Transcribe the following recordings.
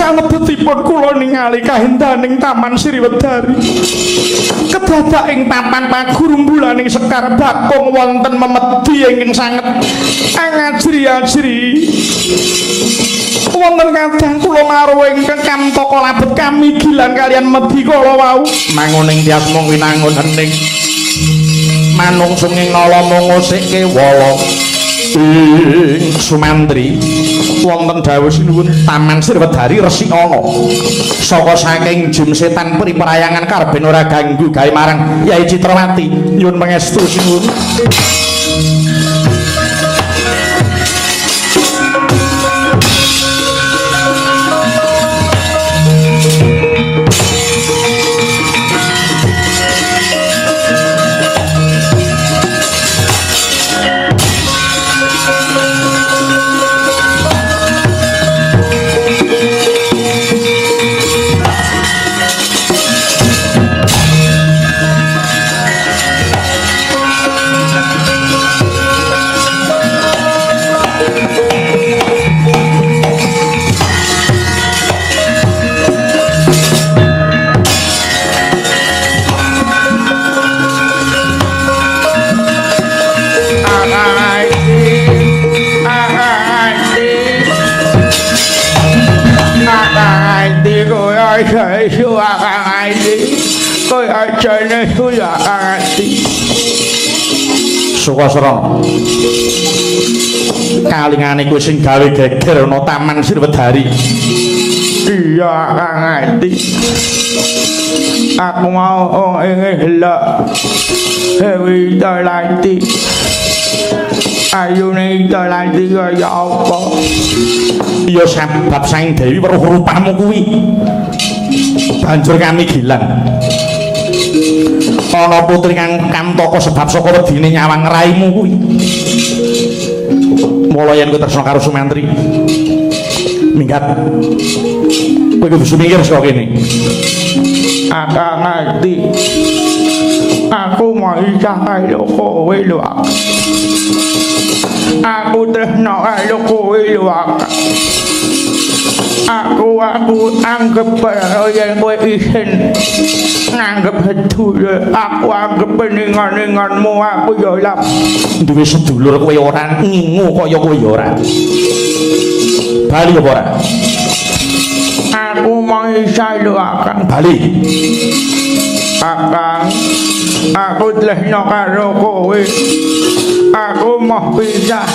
sanebetipun kula ningali kahendaning Taman Sriwedari kedadak ing papan pagurumbulaning Sekar Bakung wonten memedi ingkang sanget angajri-ajri wonten kadang kula maruh ingkang kamtaka labet kamigilan kalian medi kala wau manguning tias mung winangun hening manungsung ing nala mung ngosikke wala ing Sumantri wonten dawuh sinuwun Taman Sriwedari resik ana saka saking jum setan priperayangan karben ora ganggu gawe marang Yai Citrawati nyuwun pangestu sinuwun. Sukasrana kalingane kowe sing gawe geger ana Taman Sriwedari. Iya Kang Ati, aku mau ngelak Dewi Dalanti. Ayune Dalanti kaya apa? Ya sebab saing Dewi weruh rupamu kuwi banjur kami gilang ana putri kang kamtaka sebab saka wedine nyawang raimu kuwi. Mula yen kowe tresna karo Sumantri minggat kowe kudu mikir saka kene. Akang ngerti aku mau isah karo kowe lho. Aku tresna karo kowe lho. Aku anggap yen kowe isin nganggep sedulur, aku anggap peningan-ninganmu aku ya lap duwe sedulur kowe ora ngingu kaya kowe ya ora bali apa ora aku mau isa lho Akang bali Akang aku tresna karo kowe aku mau pisah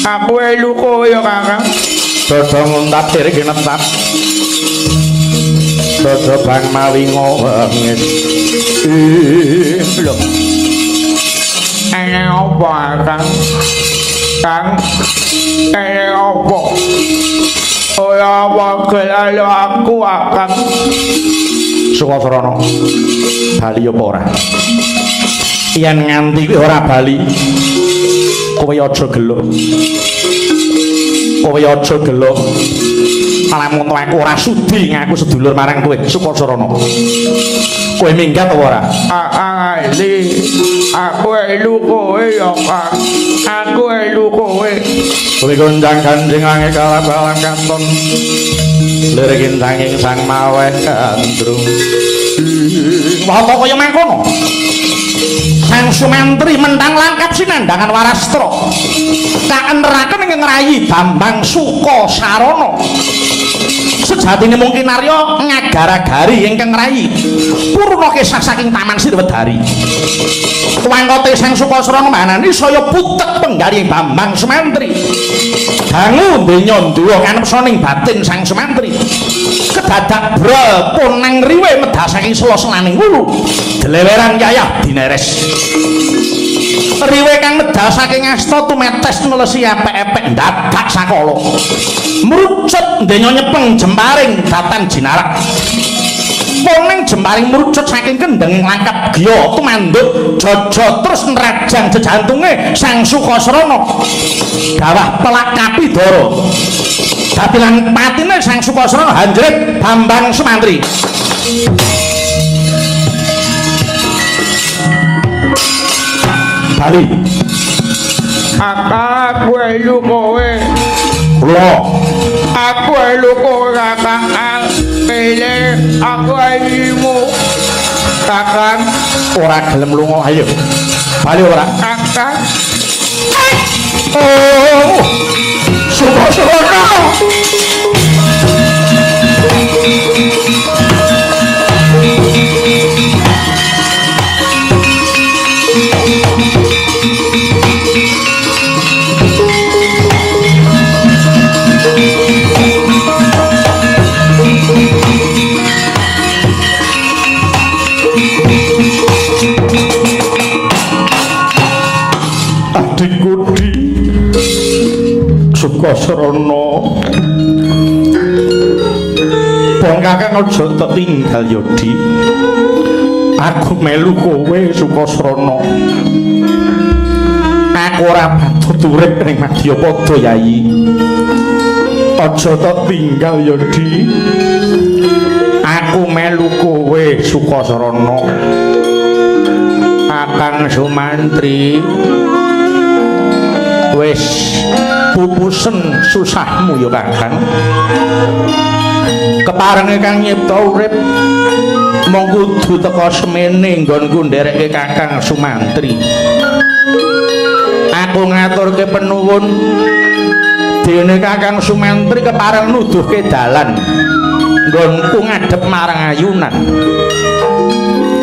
aku elu kowe ya Kakang dodo nguntat diri genetap dodo bang mawingo banget lho ini apa Kang? Kang ini apa? Oh ya apa kelalu aku Kang? Sukasrana bali apa ora? Yen nganti kowe ora bali kowe aja gelo kowe aja gelo lamun aku ora sudi ngaku sedulur marang kowe Sukasrana kowe minggat apa ora? Ali aku elu kowe ya Kang aku elu kowe kowe gondang gandeng ange kala-kala kanton lirikin sanging sang maweh kandrung wah kaya mangkono Sang Sumantri mentang langkap sinandangan Warastra kaeneraken ing ngrayi Bambang Sukasarana sejatine mungkin Arya ngagara-gari ingkang ngrayi purna kesah saking Taman Sriwedari wangkote Sang Sukasarana manani saya putek penggali Bambang Sumantri dangu donya nduwa kanepsa ning batin Sang Sumantri kedadak brepun nang riwe medhas saking sela-selaning wulu deleweran yayah dineres riwe kang medal saking asta tumetes nelesi epek-epek dadak sakala mrucut ndenya nyepeng jemparing datan jinarak poning jemparing mrucut saking kendheng langkap giya tumanduk jaja terus nrajang jejantunge Sang Sukasarana gawah pelak kapidara dapilan patine Sang Sukasarana hanjret Bambang Sumantri bali aku elu kowe lho Aku luko kakang pele aku imu kakang ora gelem lunga ayo bali ora kakang oh Sukosono Adikudi Sukasrana Pon kakang aja tinggal Yodi aku melu kowe Sukasrana aku ora patut urip ning Madyapada Yayi aja tinggal Yodi aku melu kowe Sukasrana Kakang Sumantri wis pupusen susahmu ya Kakang keparenge kang nyipta urip mung kudu teka semene nggonku ndereke Kakang Sumantri aku ngaturke penuwun dene Kakang Sumantri kepareng nuduhke dalan nggonku ngadhep marang ayunan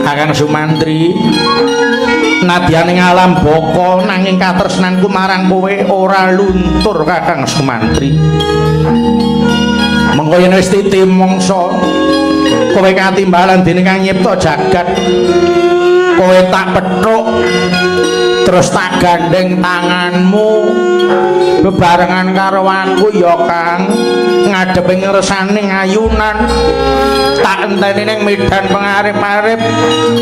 Kakang Sumantri nadyan ing alam baka nanging katresnanku marang kowe ora luntur Kakang Sumantri mengko yen wis titimangsa kowe katimbalan dening kang nyipta jagat kowe tak pethuk terus tak gandeng tanganmu bebarengan karo aku ya Kang ngadhep ing ngersane ayunan tak enteni ning medan pengarep-arep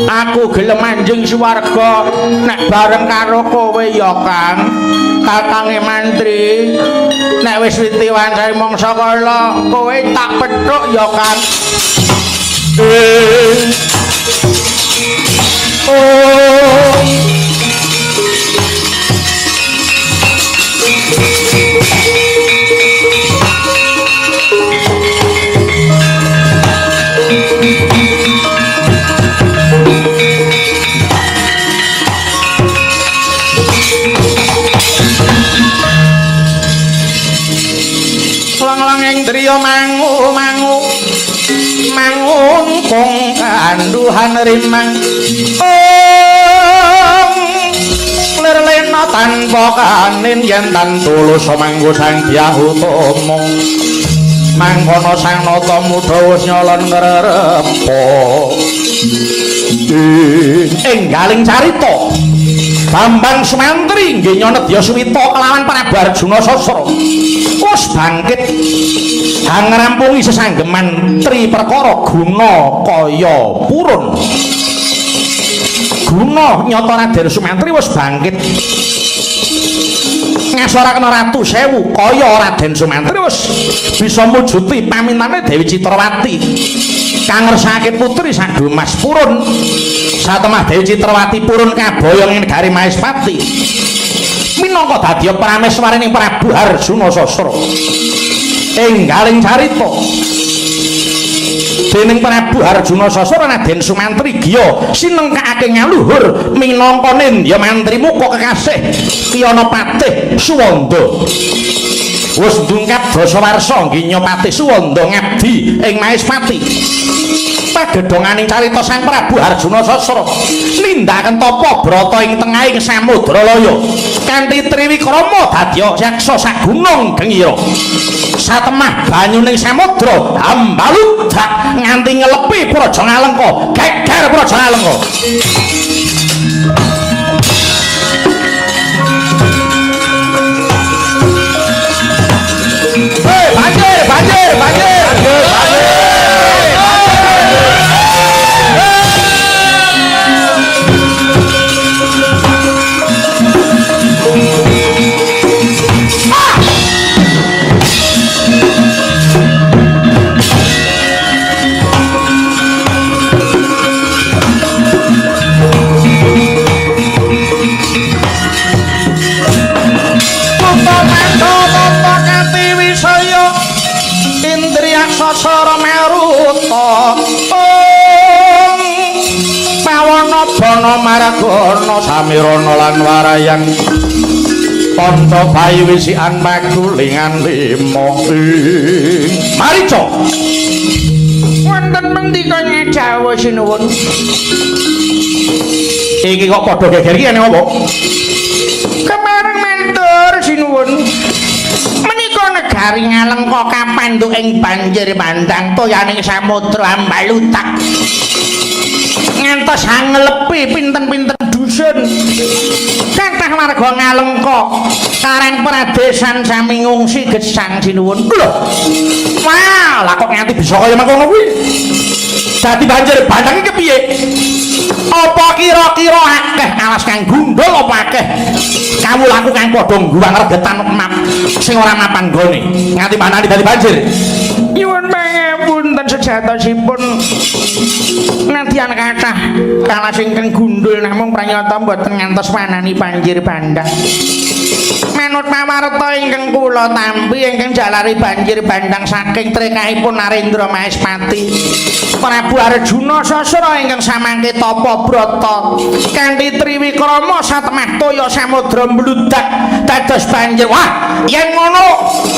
aku gelem anjing swarga nek bareng karo kowe ya Kang Kakange Mantri nek wis witiwancane mangsa kala kowe tak pethuk ya Kang Lang-langing driya mangu mangungkung kanduhan rimang lirlena tanpa kanin yen tan tulus manggo sang Hyahutama mangkono sang nata mudha wis nyolon ngrempa enggaling carita Bambang Sumantri nggih nyonedya suwita kelawan Prabu Arjuna Sasra wis bangkit ngrampungi sesanggeman tri perkara guna kaya purun guna nyata Raden Sumantri wis bangkit ngasoraken Ratu Sewu kaya Raden Sumantri wis bisa mujuti pamintane Dewi Citrawati kang ngersakake putri Sadu Mas Purun satemah Dewi Citrawati purun kaboyong ing negari Maespati minangka dadi prameswarining Prabu Arjuna Sasra enggaling carita dening Prabu Arjuna Sasra Raden Sumantri giya sinengkake ngaluhur minangka nindya mantri muka kekasih Kiyana Patih Suwanda wis ndungkap dasawarsa nggih Patih Suwanda ngabdi ing Maespati pagedhonganing carita Sang Prabu Arjuna Sasra nindakaken tapa brata ing tengahing Samudra Laya kanthi triwikrama dadya yaksa sagunung gengira satemah banyuning samudra ambaludrak nganti ngelepi Praja Ngalengka geger Praja Ngalengka banjir Indriya sasara meruta pawana bana margana samirana lan warayan panca bayi wisikan magulingan limo marica wonten mendika Jawa sinuwun iki kok padha geger iki ana apa kemareng mentur sinuwun menika negari Ngalengka kapandhuk ing banjir bandang toyaning samudra ambalutak ngantos hanglepi pinten-pinten dusun kathah warga Ngalengka karang pradesan sami ngungsi gesang sinuwun lho wah lah kok nganti bisa kaya mangkono kuwi dadi banjir bandang iki piye apa kira-kira akeh alas kang gundul apa akeh kawulaku kang padha ngguwang regetan map sing ora mapan gone nganti manani dadi banjir nyuwun pangapunten sejatosipun nadyan kathah kalas ingkang gundul namung pranyata mboten ngantos manani banjir bandang manut pawarta ingkang kula tampi ingkang jalari banjir bandang saking trekahipun Narendra Mahespati Prabu Arjuna sasra ingkang samangke tapa brata kanthi triwikrama satemah toya samudra mbludak dados banjir wah yen ngono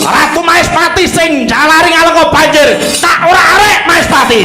Ratu Mahespati sing jalari Ngalengka banjir tak ora arek Mahespati